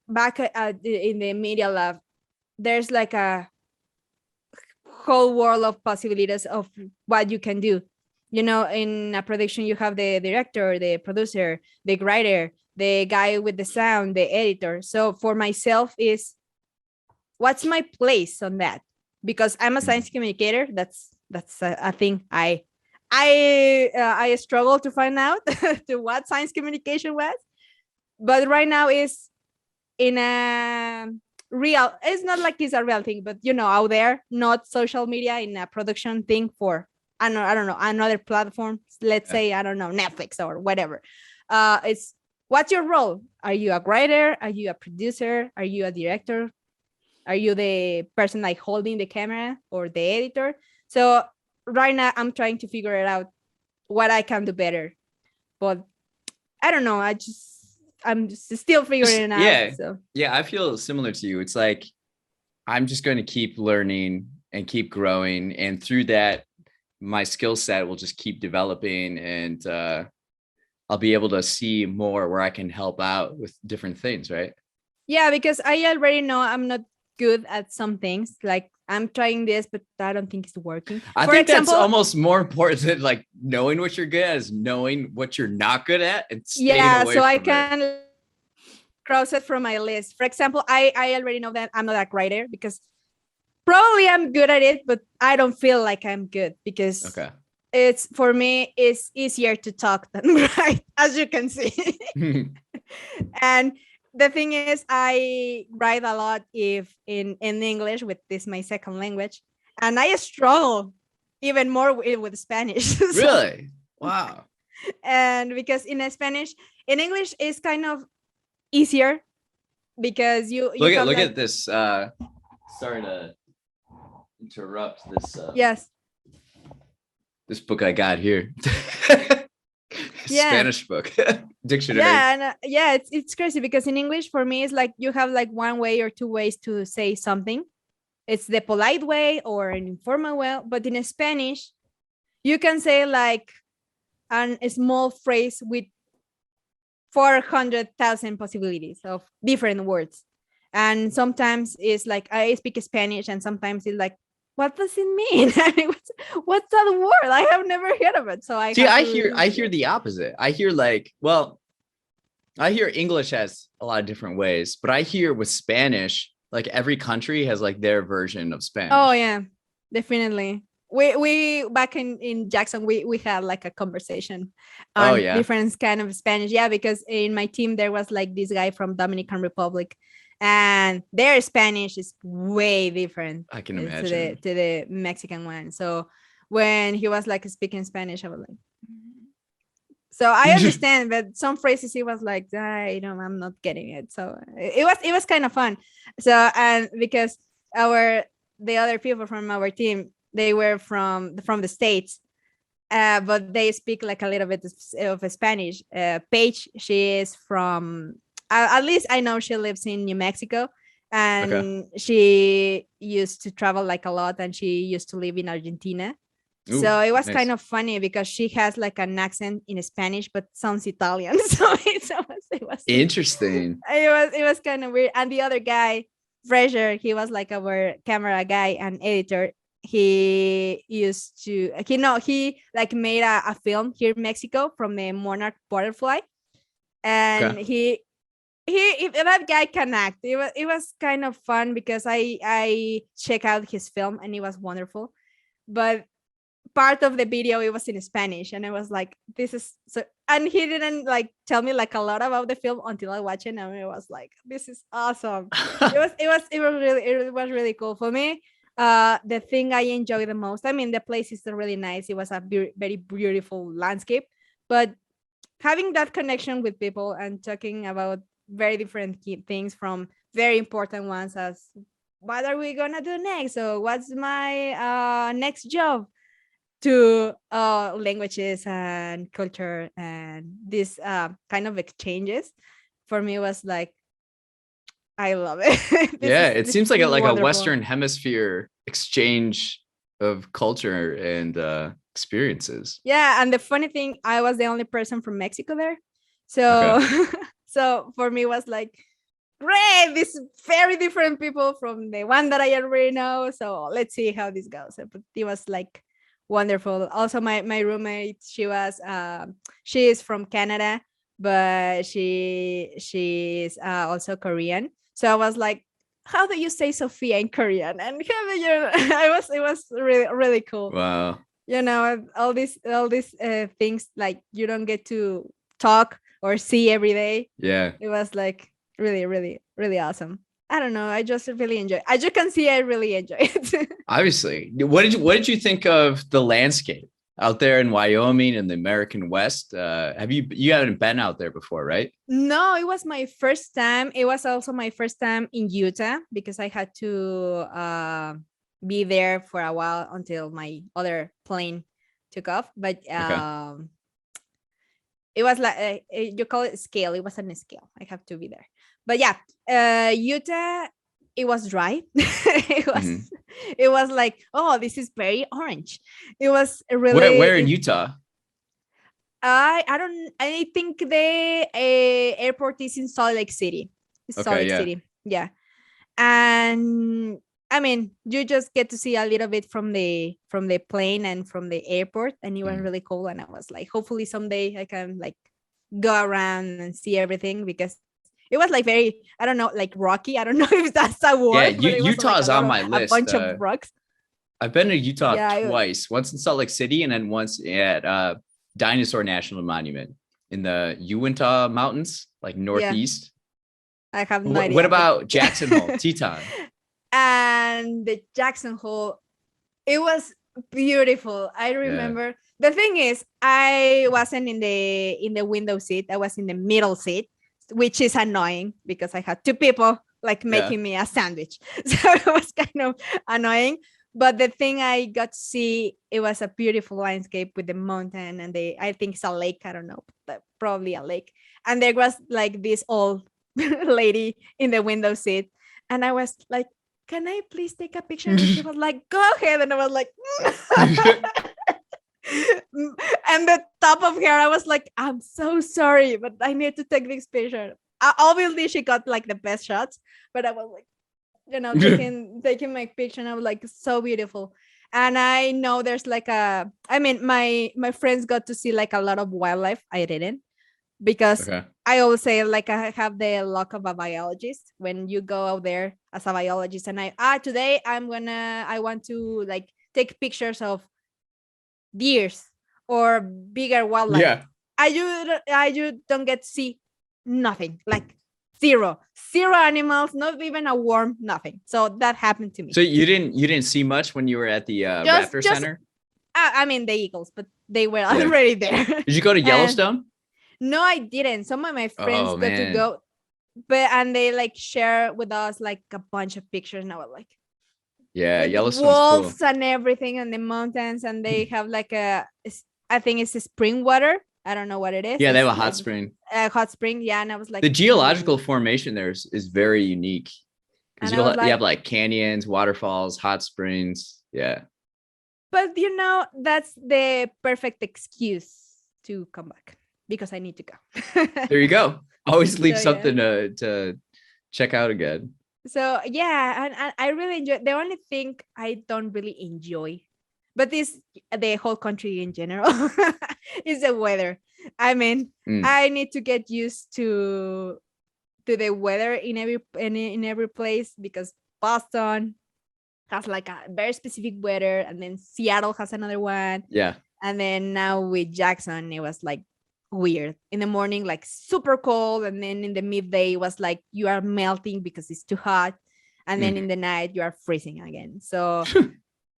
back in the media lab, there's like a whole world of possibilities of what you can do. You know, in a production you have the director, the producer, the writer, the guy with the sound, the editor. So for myself is, what's my place on that? Because I'm a science communicator. That's a thing I struggle to find out to what science communication was. But right now is in a real, it's not like it's a real thing, but you know, out there, not social media, in a production thing for I don't know, another platform, let's say, I don't know, Netflix or whatever. It's, what's your role? Are you a writer? Are you a producer? Are you a director? Are you the person like holding the camera or the editor? So right now I'm trying to figure it out what I can do better. But I don't know. I'm just still figuring it out. So. Yeah, I feel similar to you. It's like I'm just going to keep learning and keep growing. And through that, my skill set will just keep developing, and I'll be able to see more where I can help out with different things, right? Yeah, because I already know I'm not good at some things. Like I'm trying this, but I don't think it's working. I think that's almost more important than like knowing what you're good at, is knowing what you're not good at and staying away so from I can cross it from my list. For example, I already know that I'm not a writer, because probably I'm good at it, but I don't feel like I'm good, because it's, for me, it's easier to talk than write, as you can see. And the thing is, I write a lot if in English, with this my second language, and I struggle even more with Spanish. So, really? Wow. And because in Spanish, in English is kind of easier, because you look at this. Sorry to interrupt this. Yes. This book I got here. Spanish book. Dictionary. Yeah, and it's crazy, because in English, for me, it's like you have like one way or two ways to say something. It's the polite way or an informal way. But in Spanish, you can say like a small phrase with 400,000 possibilities of different words. And sometimes it's like I speak Spanish, and sometimes it's like, what does it mean? What's that word? I have never heard of it. So I hear the opposite. I hear like, well, I hear English has a lot of different ways, but I hear with Spanish, like every country has like their version of Spanish. Oh yeah, definitely. We back in Jackson, we had like a conversation on different kind of Spanish. Yeah, because in my team there was like this guy from Dominican Republic, and their Spanish is way different. I can imagine to the Mexican one. So when he was like speaking Spanish, I was like, so I understand, but some phrases he was like, I'm not getting it. So it was kind of fun. So, and because the other people from our team, they were from the States, but they speak like a little bit of Spanish. Paige, she is from, at least I know she lives in New Mexico, and she used to travel like a lot, and she used to live in Argentina. Ooh, so it was kind of funny, because she has like an accent in Spanish but sounds Italian. So it was interesting. It was kind of weird. And the other guy, Fraser, he was like our camera guy and editor. He like made a film here in Mexico from the monarch butterfly, and that guy can act. It was kind of fun, because I check out his film, and it was wonderful. But part of the video, it was in Spanish, and I was like, this is so, and he didn't like tell me like a lot about the film until I watched it, and I was like, this is awesome. it was really cool for me. The thing I enjoy the most, I mean, the place is really nice. It was a very beautiful landscape, but having that connection with people and talking about very different things, from very important ones as what are we gonna do next? So what's my next job? To languages and culture and this kind of exchanges. For me was like, I love it. Yeah, it this seems is like a wonderful. Western Hemisphere exchange of culture and experiences. Yeah, and the funny thing, I was the only person from Mexico there. So Okay. so for me it was like, great, these very different people from the one that I already know. So let's see how this goes. But it was like wonderful. Also, my roommate, she is from Canada, but she's also Korean. So I was like, how do you say Sofia in Korean? And how do you? It was really really cool. Wow. You know, all these things like you don't get to talk or see every day. Yeah. It was like really really really awesome. I don't know, I just really enjoy, as you can see, I really enjoy it. Obviously. What did you think of the landscape out there in Wyoming and the American West? You haven't been out there before, right? No, it was my first time. It was also my first time in Utah because I had to be there for a while until my other plane took off. But Okay. it was like you call it scale. It wasn't a scale. I have to be there. But yeah, Utah. It was dry. Mhm. It was like, oh, this is very orange. It was Where in really. Utah? I don't. I think the airport is in Salt Lake City. Salt Okay, Lake yeah. City. Yeah, and I mean, you just get to see a little bit from the plane and from the airport, and it was Mhm. really cool. And I was like, hopefully someday I can like go around and see everything because it was like very, I don't know, like rocky. I don't know if that's a Yeah, word, but it was Utah like is on my a list. bunch of rocks. I've been to Utah Yeah, twice, once in Salt Lake City and then once at Dinosaur National Monument in the Uinta Mountains, like yeah. northeast. I have no What idea, but about Jackson Hole, Teton? and the Jackson Hole, it was beautiful. I Yeah. remember, the thing is, I wasn't in the window seat. I was in the middle seat, which is annoying because I had two people like Yeah. making me a sandwich. So it was kind of annoying. But the thing I got to see, it was a beautiful landscape with the mountain and I think it's a lake. I don't know, but probably a lake. And there was like this old lady in the window seat. And I was like, can I please take a picture? And she was like, go ahead. And I was like, and the top of her, I was like, I'm so sorry, but I need to take this picture. Obviously, she got like the best shots, but I was like, taking my picture, and I was like, so beautiful. And I know there's like I mean, my friends got to see like a lot of wildlife. I didn't, because Okay. I always say like I have the luck of a biologist. When you go out there as a biologist, and today I want to like take pictures of deers or bigger wildlife. Yeah. I don't get to see nothing, like zero animals, not even a worm, nothing. So that happened to me. So you didn't see much when you were at the Raptor Just Center? I mean the eagles, but they were Yeah. already there. Did you go to And Yellowstone? no, I didn't. Some of my friends Oh got to man. go, and they like share with us like a bunch of pictures, and I was like, Yeah, with Yellowstone's cool. wolves and everything and the mountains, and they have like I think it's a spring water. I don't know what it is. Yeah, they have It's a hot like spring. a hot spring. Yeah, and I was like, The ooh. geological formation there is very unique because And I was you have like, like canyons, waterfalls, hot springs. Yeah. but that's the perfect excuse to come back because I need to go. There you go. Always leave So yeah. something to check out again. So yeah, and I really enjoy. The only thing I don't really enjoy, but this the whole country in general, is the weather. I mean, Mm. I need to get used to the weather in every place, because Boston has like a very specific weather, and then Seattle has another one, Yeah. and then now with Jackson, it was like weird. In the morning, like super cold, and then in the midday, it was like you are melting because it's too hot, and then Mm. in the night you are freezing again. So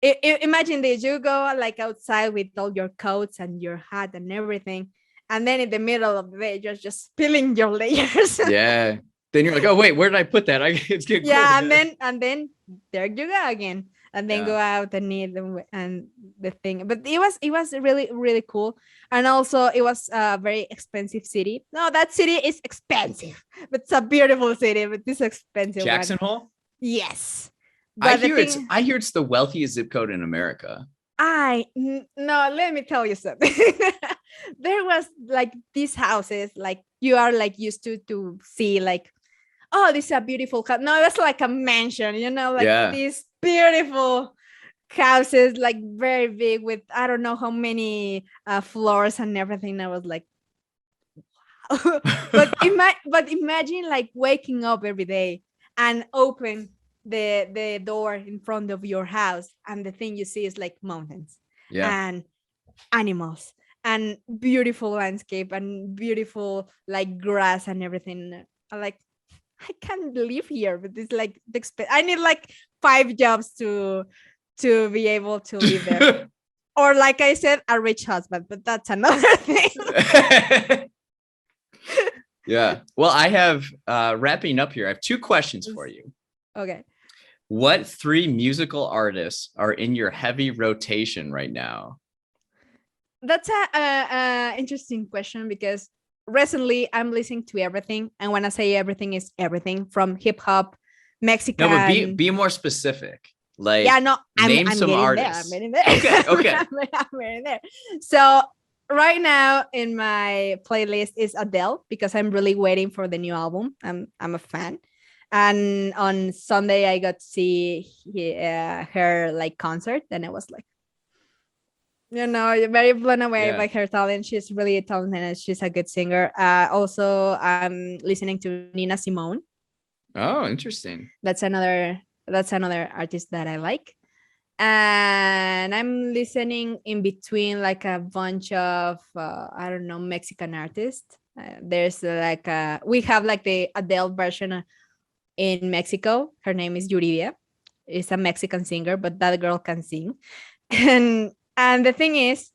imagine this: you go like outside with all your coats and your hat and everything, And then in the middle of the day, you're just peeling your layers. Yeah. Then you're like, oh wait, where did I put that? It's getting Yeah, cold. and then there you go again. And then go out and eat and the thing. But it was really, really cool. And also it was a very expensive city. No, that city is expensive, but it's a beautiful city, but this expensive Jackson one. Hole? Yes. I But hear it's the wealthiest zip code in America. No, let me tell you something. There was like these houses, like you are like used to see like, oh, this is a beautiful house. No, it was like a mansion, you know, like these beautiful houses, like very big with I don't know how many floors and everything. I was like, but imagine like waking up every day and open the door in front of your house, and the thing you see is like mountains and animals and beautiful landscape and beautiful like grass and everything. I like, I can't live here, but it's like I need like 5 jobs to be able to live there. Or like I said, a rich husband, but that's another thing. Yeah. Well, I have wrapping up here. I have 2 questions for you. Okay. What 3 musical artists are in your heavy rotation right now? That's a interesting question, because recently I'm listening to everything, and when I say everything, is everything from hip hop, Mexican. No, but be more specific. Like, yeah, no, name I'm some getting artists. There. I'm getting there. Okay. I'm getting there. So right now in my playlist is Adele, because I'm really waiting for the new album. I'm a fan. And on Sunday I got to see her like concert, and I was like, you know, very blown away by her talent. She's really talented and she's a good singer. Also, I'm listening to Nina Simone. Oh, interesting. That's another artist that I like. And I'm listening in between like a bunch of I don't know, Mexican artists. There's like we have like the Adele version in Mexico. Her name is Yuridia. It's a Mexican singer, but that girl can sing. And the thing is,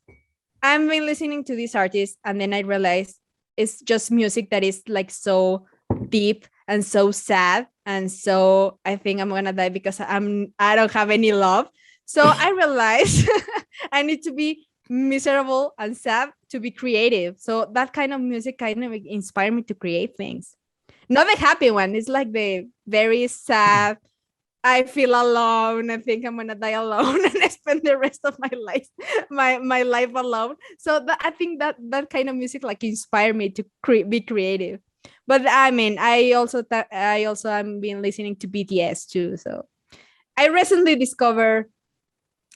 I've been listening to these artists, and then I realized it's just music that is like so deep and so sad, and so I think I'm gonna die because I don't have any love. So I realized I need to be miserable and sad to be creative. So that kind of music kind of inspired me to create things. Not the happy one. It's like the very sad. I feel alone. I think I'm gonna die alone, and I spend the rest of my life, my life alone. So I think that kind of music like inspired me to be creative. But I mean, I also am been listening to BTS too. So I recently discovered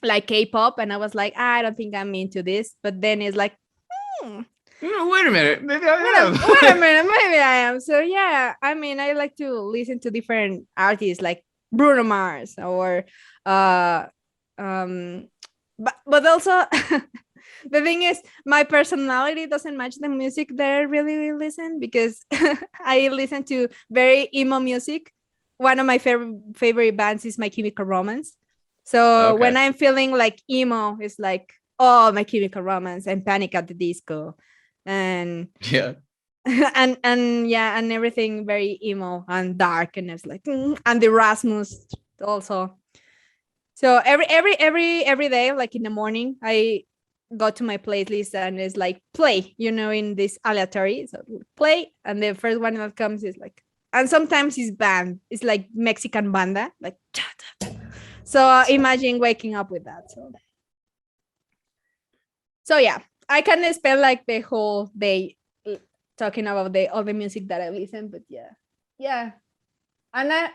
like K-pop, and I was like, I don't think I'm into this. But then it's like, wait a minute, maybe I am. Wait a minute, maybe I am. So yeah, I mean, I like to listen to different artists like Bruno Mars or but also the thing is, my personality doesn't match the music that I really listen, because I listen to very emo music. One of my favorite bands is My Chemical Romance. So when I'm feeling like emo, it's like, oh, My Chemical Romance and Panic at the Disco, and and everything very emo and dark, and it's like and the Rasmus also. So every day, like in the morning, I go to my playlist and it's like play, you know, in this aleatory. So play, and the first one that comes is like, and sometimes it's band, it's like Mexican banda, like. So imagine waking up with that. So yeah, I can spend like the whole day talking about all the music that I listen, but yeah, and I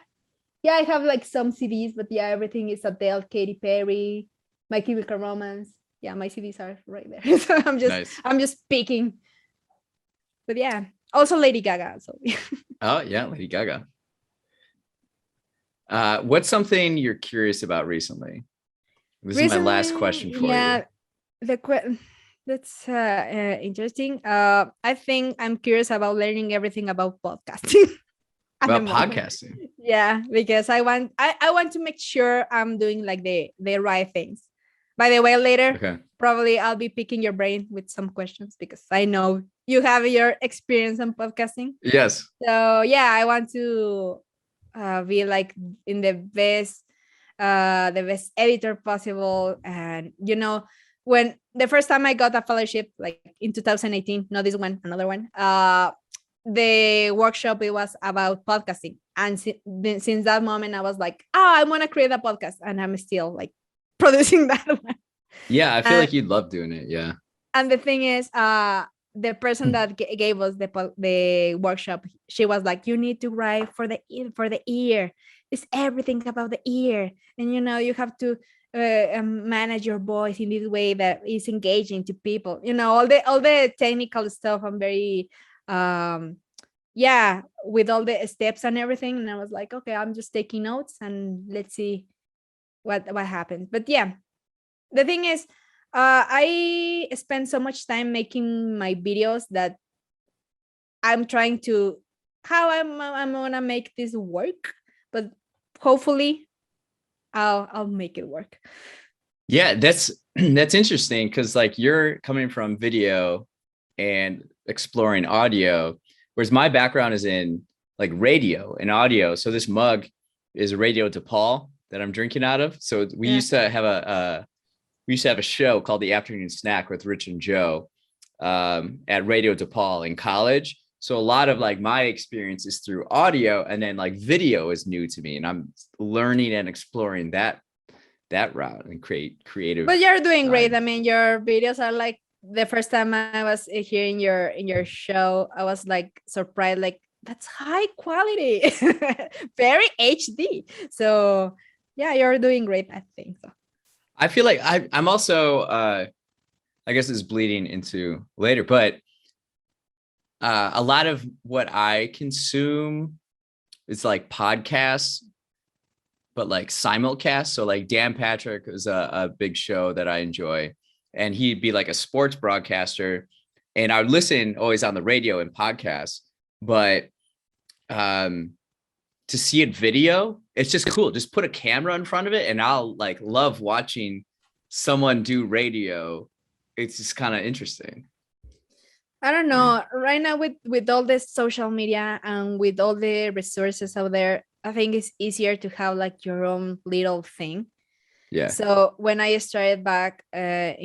have like some CDs, but yeah, everything is Adele, Katy Perry, My Chemical Romance. Yeah, my CDs are right there. So I'm just picking. But yeah, also Lady Gaga. So oh yeah, Lady Gaga. What's something you're curious about recently? This is my last question for you. That's interesting. I think I'm curious about learning everything about podcasting. About podcasting? Yeah, because I want to make sure I'm doing like the right things. By the way, later probably I'll be picking your brain with some questions, because I know you have your experience on podcasting. Yes. So yeah, I want to be like in the best editor possible. And when the first time I got a fellowship, like in 2018, not this one, another one, the workshop, it was about podcasting. And since that moment, I was like, oh, I want to create a podcast, and I'm still like producing that one. Yeah, I feel like you'd love doing it. Yeah. And the thing is, the person that gave us the workshop, she was like, you need to write for the ear. It's everything about the ear, and you have to manage your voice in this way that is engaging to people. All the technical stuff. I'm very yeah, with all the steps and everything. And I was like, okay, I'm just taking notes and let's see what happens. But yeah, the thing is, I spend so much time making my videos that I'm trying to how I'm gonna make this work, but hopefully I'll make it work. Yeah, that's interesting because like you're coming from video and exploring audio, whereas my background is in like radio and audio. So this mug is a Radio DePaul that I'm drinking out of. So we used to have a show called The Afternoon Snack with Rich and Joe at Radio DePaul in college. So a lot of like my experience is through audio, and then like video is new to me, and I'm learning and exploring that route and creative. But you're doing great. I mean, your videos are like, the first time I was here in your show, I was like surprised, like that's high quality, very HD. So yeah, you're doing great, I think so. I feel like I'm also I guess it's bleeding into later, but a lot of what I consume is like podcasts, but like simulcast. So like Dan Patrick is a big show that I enjoy, and he'd be like a sports broadcaster, and I would listen always on the radio and podcasts, but to see it video, it's just cool. Just put a camera in front of it, and I'll like love watching someone do radio. It's just kind of interesting. I don't know. Right now, with all this social media and with all the resources out there, I think it's easier to have like your own little thing. Yeah. So when I started back I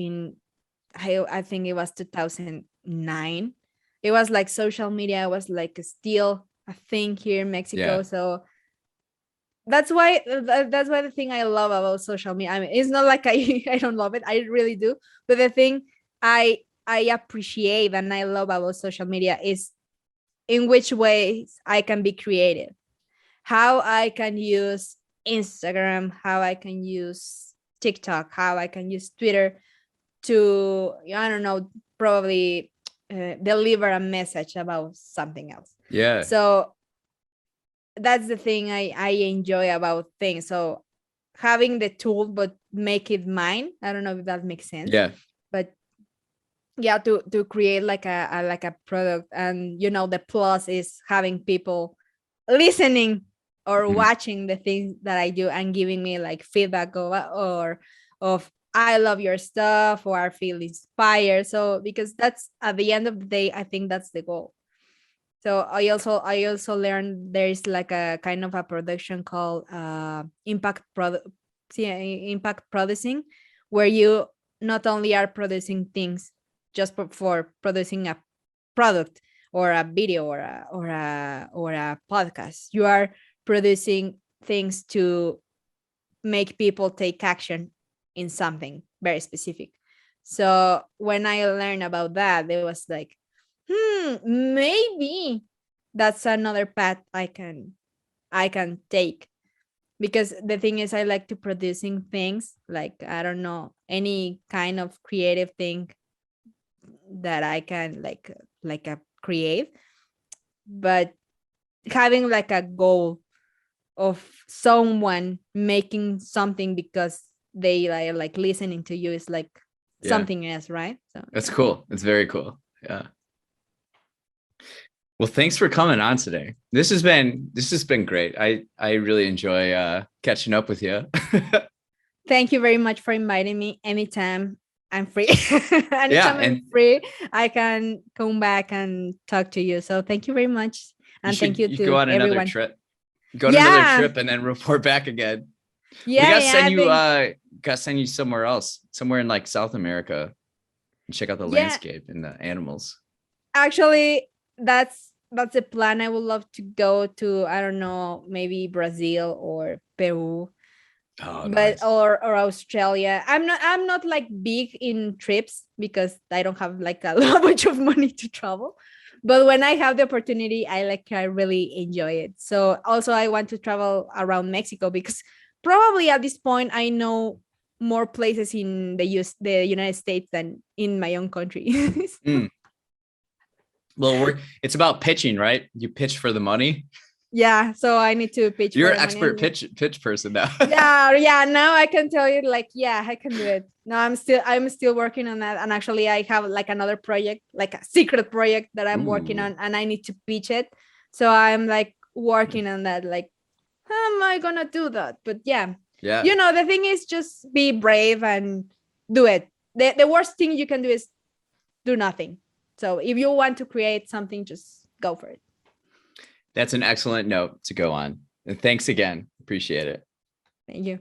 think it was 2009, it was like social media was like still a thing here in Mexico. Yeah. So that's why the thing I love about social media. I mean, it's not like I don't love it. I really do. But the thing I appreciate and I love about social media is in which ways I can be creative, how I can use Instagram, how I can use TikTok, how I can use Twitter to, I don't know, probably deliver a message about something else. Yeah. So that's the thing I enjoy about things. So having the tool, but make it mine. I don't know if that makes sense. Yeah. But yeah, to create like a product, and the plus is having people listening or watching the things that I do and giving me like feedback or of I love your stuff, or I feel inspired. So because that's at the end of the day, I think that's the goal. So I also learned there is like a kind of a production called impact producing, where you not only are producing things just for producing a product or a video or a podcast. You are producing things to make people take action in something very specific. So when I learned about that, it was like, maybe that's another path I can take. Because the thing is, I like to producing things, like, I don't know, any kind of creative thing that I can like a create, but having like a goal of someone making something because they like listening to you is like something else, right? So that's cool. It's very cool. Yeah. Well, thanks for coming on today. This has been great. I really enjoy catching up with you. Thank you very much for inviting me anytime. I'm free. Anytime and I'm free, I can come back and talk to you. So thank you very much. And thank you you go to on another everyone. trip. Go on another Yeah. trip and then report back again. We Yeah. gotta Yeah. send I you think, gotta send you somewhere else, somewhere in like South America, and check out the yeah. landscape and the animals. Actually, that's a plan. I would love to go to, I don't know, maybe Brazil or Peru, Oh, but nice. or Australia. I'm not like big in trips because I don't have like a lot much of money to travel. But when I have the opportunity, I really enjoy it. So also I want to travel around Mexico because probably at this point I know more places in the United States than in my own country. Mm. Well, it's about pitching, right? You pitch for the money. Yeah, so I need to pitch You're for an the money. expert pitch person now. Yeah. Now I can tell you, like, yeah, I can do it. No, I'm still working on that, and actually, I have like another project, like a secret project that I'm working Ooh, on, and I need to pitch it. So I'm like working on that. Like, how am I gonna do that? But yeah, yeah. the thing is just be brave and do it. The worst thing you can do is do nothing. So if you want to create something, just go for it. That's an excellent note to go on. And thanks again. Appreciate it. Thank you.